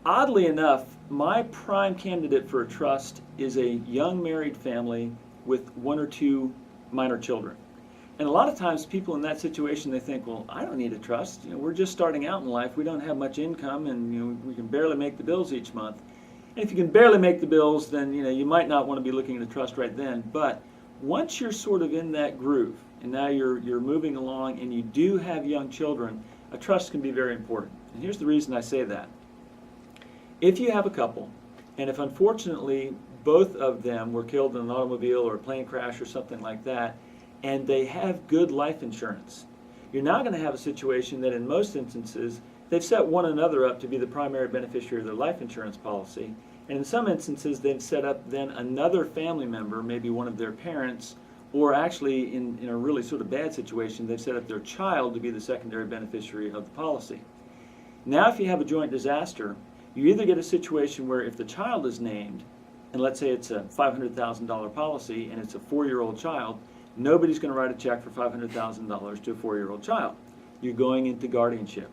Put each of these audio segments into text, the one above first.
Oddly enough, my prime candidate for a trust is a young married family with one or two minor children. And a lot of times people in that situation, they think, well, I don't need a trust. We're just starting out in life. We don't have much income, and we can barely make the bills each month. And if you can barely make the bills, then you might not want to be looking at a trust right then. But once you're sort of in that groove, and now you're moving along, and you do have young children, a trust can be very important. And here's the reason I say that. If you have a couple, and if unfortunately both of them were killed in an automobile or a plane crash or something like that, and they have good life insurance, you're now going to have a situation that in most instances they've set one another up to be the primary beneficiary of their life insurance policy, and in some instances they've set up then another family member, maybe one of their parents, or actually in a really sort of bad situation they've set up their child to be the secondary beneficiary of the policy. Now if you have a joint disaster, you either get a situation where if the child is named, and let's say it's a $500,000 policy and it's a 4-year-old child, nobody's going to write a check for $500,000 to a 4-year-old child. You're going into guardianship.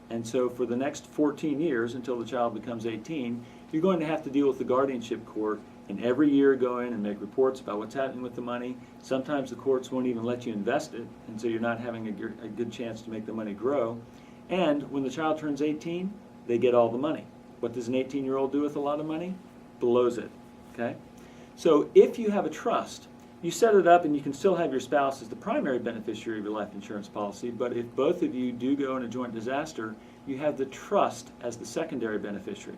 And so for the next 14 years until the child becomes 18, you're going to have to deal with the guardianship court and every year go in and make reports about what's happening with the money. Sometimes the courts won't even let you invest it, and so you're not having a good chance to make the money grow. And when the child turns 18, they get all the money. What does an 18-year-old do with a lot of money? Blows it. Okay? So if you have a trust, you set it up and you can still have your spouse as the primary beneficiary of your life insurance policy, but if both of you do go in a joint disaster, you have the trust as the secondary beneficiary.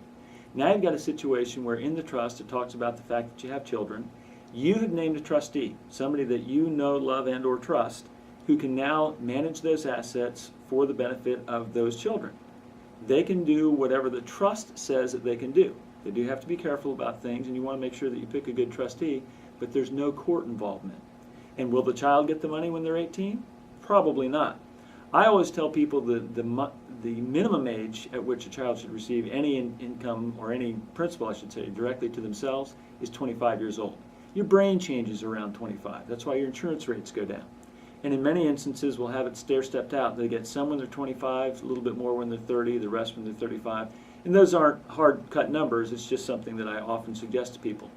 Now you've got a situation where in the trust it talks about the fact that you have children. You have named a trustee, somebody that you know, love, and or trust, who can now manage those assets for the benefit of those children. They can do whatever the trust says that they can do. They do have to be careful about things, and you want to make sure that you pick a good trustee, but there's no court involvement. And will the child get the money when they're 18? Probably not. I always tell people the minimum age at which a child should receive any income, or any principal I should say, directly to themselves is 25 years old. Your brain changes around 25. That's why your insurance rates go down. And in many instances we'll have it stair-stepped out. They get some when they're 25, a little bit more when they're 30, the rest when they're 35. And those aren't hard-cut numbers. It's just something that I often suggest to people.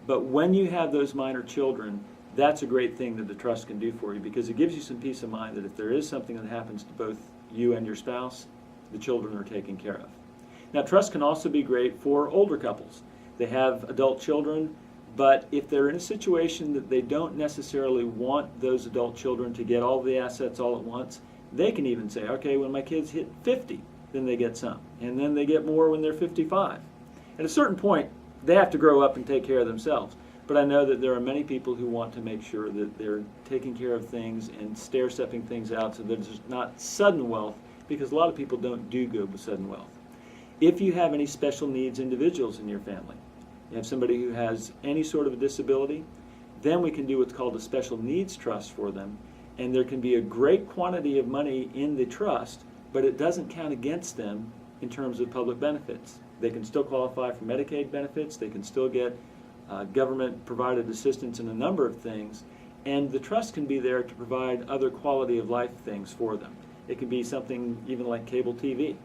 But when you have those minor children, that's a great thing that the trust can do for you, because it gives you some peace of mind that if there is something that happens to both you and your spouse, the children are taken care of. Now, trust can also be great for older couples. They have adult children, but if they're in a situation that they don't necessarily want those adult children to get all the assets all at once, they can even say, okay, when my kids hit 50, then they get some, and then they get more when they're 55. At a certain point, they have to grow up and take care of themselves. But I know that there are many people who want to make sure that they're taking care of things and stair-stepping things out so that there's not sudden wealth, because a lot of people don't do good with sudden wealth. If you have any special needs individuals in your family, you have somebody who has any sort of a disability, then we can do what's called a special needs trust for them, and there can be a great quantity of money in the trust, but it doesn't count against them in terms of public benefits. They can still qualify for Medicaid benefits, they can still get government-provided assistance in a number of things, and the trust can be there to provide other quality of life things for them. It can be something even like cable TV,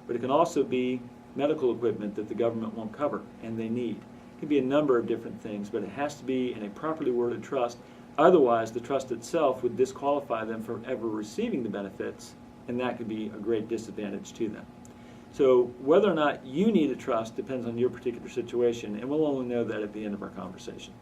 but it can also be medical equipment that the government won't cover and they need. It can be a number of different things, but it has to be in a properly worded trust. Otherwise, the trust itself would disqualify them from ever receiving the benefits, and that could be a great disadvantage to them. So whether or not you need a trust depends on your particular situation, and we'll only know that at the end of our conversation.